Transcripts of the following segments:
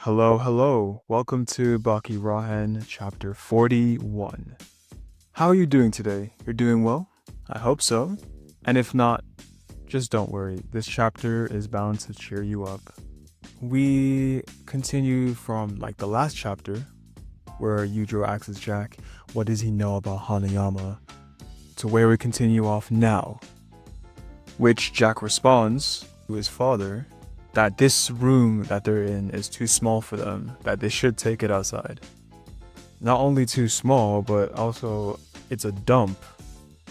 Hello, hello. Welcome to Baki Rahen, chapter 41. How are you doing today? You're doing well? I hope so. And if not, just don't worry. This chapter is bound to cheer you up. We continue from the last chapter where Yujiro asks Jack, what does he know about Hanayama? To where we continue off now, which Jack responds to his father that this room that they're in is too small for them, that they should take it outside. Not only too small, but also it's a dump.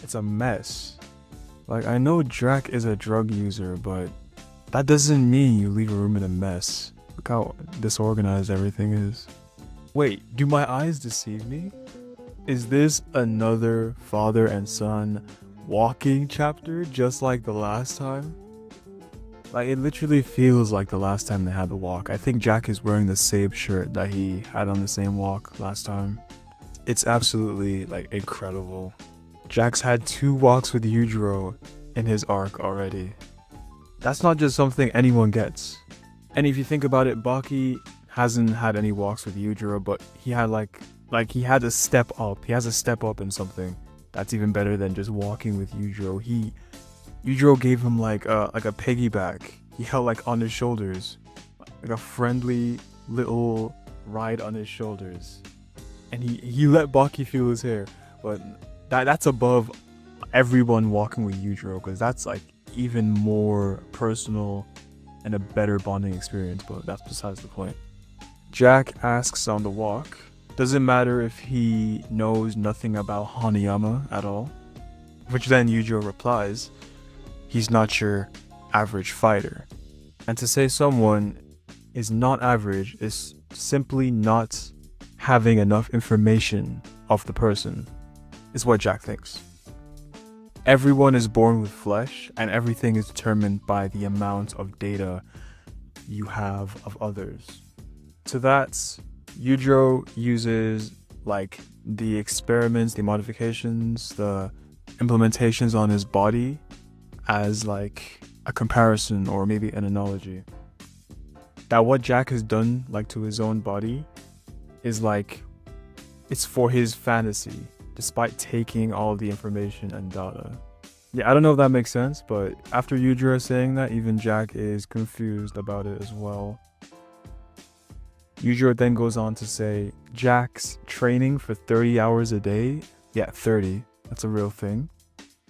It's a mess. I know Jack is a drug user, but that doesn't mean you leave a room in a mess. Look how disorganized everything is. Wait, do my eyes deceive me? Is this another father and son walking chapter just like the last time? It literally feels like the last time they had the walk. I think Jack is wearing the same shirt that he had on the same walk last time. It's absolutely, incredible. Jack's had 2 walks with Yujiro in his arc already. That's not just something anyone gets. And if you think about it, Baki hasn't had any walks with Yujiro, but he had he had a step up. He has a step up in something that's even better than just walking with Yujiro. Yujiro gave him like a piggyback. He held on his shoulders, like a friendly little ride on his shoulders, and he let Baki feel his hair. But that's above everyone walking with Yujiro, because that's even more personal and a better bonding experience. But that's besides the point. Jack asks on the walk, does it matter if he knows nothing about Hanayama at all? Which then Yujiro replies, he's not your average fighter. And to say someone is not average is simply not having enough information of the person, is what Jack thinks. Everyone is born with flesh, and everything is determined by the amount of data you have of others. To that, Yujiro uses the experiments, the modifications, the implementations on his body as a comparison or maybe an analogy. That what Jack has done to his own body is it's for his fantasy, despite taking all the information and data. Yeah, I don't know if that makes sense, but after Yujiro saying that, even Jack is confused about it as well. Yujiro then goes on to say, Jack's training for 30 hours a day, yeah, 30, that's a real thing,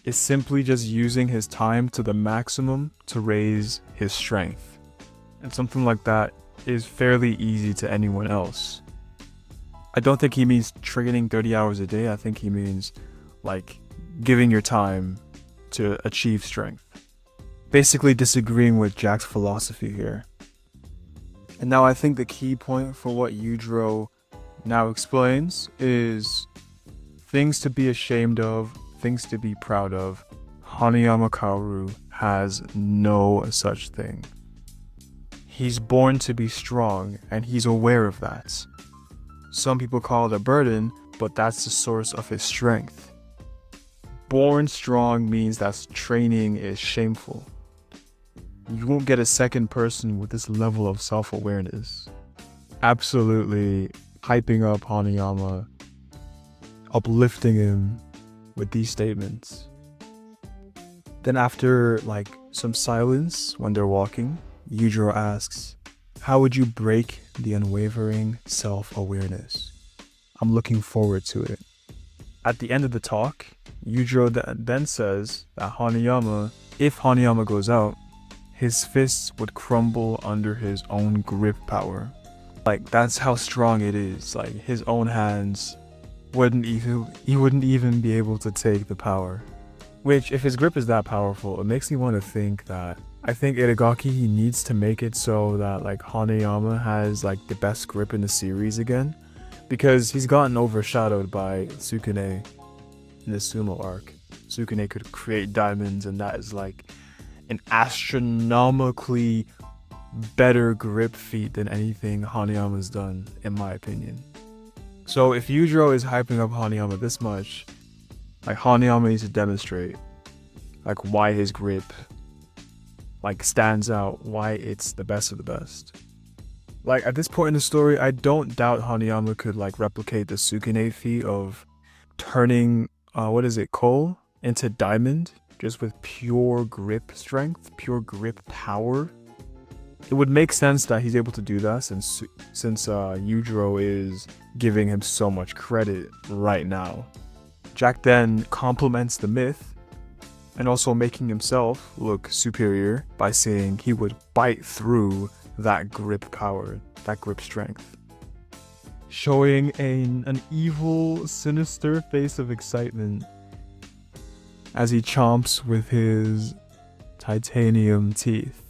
is simply just using his time to the maximum to raise his strength. And something like that is fairly easy to anyone else. I don't think he means training 30 hours a day. I think he means giving your time to achieve strength. Basically disagreeing with Jack's philosophy here. And now I think the key point for what Yujiro now explains is things to be ashamed of, things to be proud of. Hanayama Kaoru has no such thing. He's born to be strong, and he's aware of that. Some people call it a burden, but that's the source of his strength. Born strong means that training is shameful. You won't get a second person with this level of self-awareness. Absolutely hyping up Hanayama, uplifting him with these statements. Then after some silence when they're walking, Yujiro asks, how would you break the unwavering self-awareness? I'm looking forward to it. At the end of the talk, Yujiro then says that if Hanayama goes out, his fists would crumble under his own grip power. That's how strong it is. His own hands he wouldn't even be able to take the power. Which, if his grip is that powerful, it makes me want to think that I think Itagaki, he needs to make it so that Hanayama has the best grip in the series again, because he's gotten overshadowed by Sukune in the Sumo arc. Sukune could create diamonds, and that is an astronomically better grip feat than anything Hanayama's done, in my opinion. So if Yujiro is hyping up Hanayama this much, Hanayama needs to demonstrate why his grip stands out, why it's the best of the best. Like, at this point in the story, I don't doubt Hanayama could, like, replicate the Sukune feat of turning, what is it, coal into diamond, just with pure grip strength, pure grip power. It would make sense that he's able to do that since Yujiro is giving him so much credit right now. Jack then complements the myth and also making himself look superior by saying he would bite through that grip power, that grip strength. Showing an evil, sinister face of excitement as he chomps with his titanium teeth.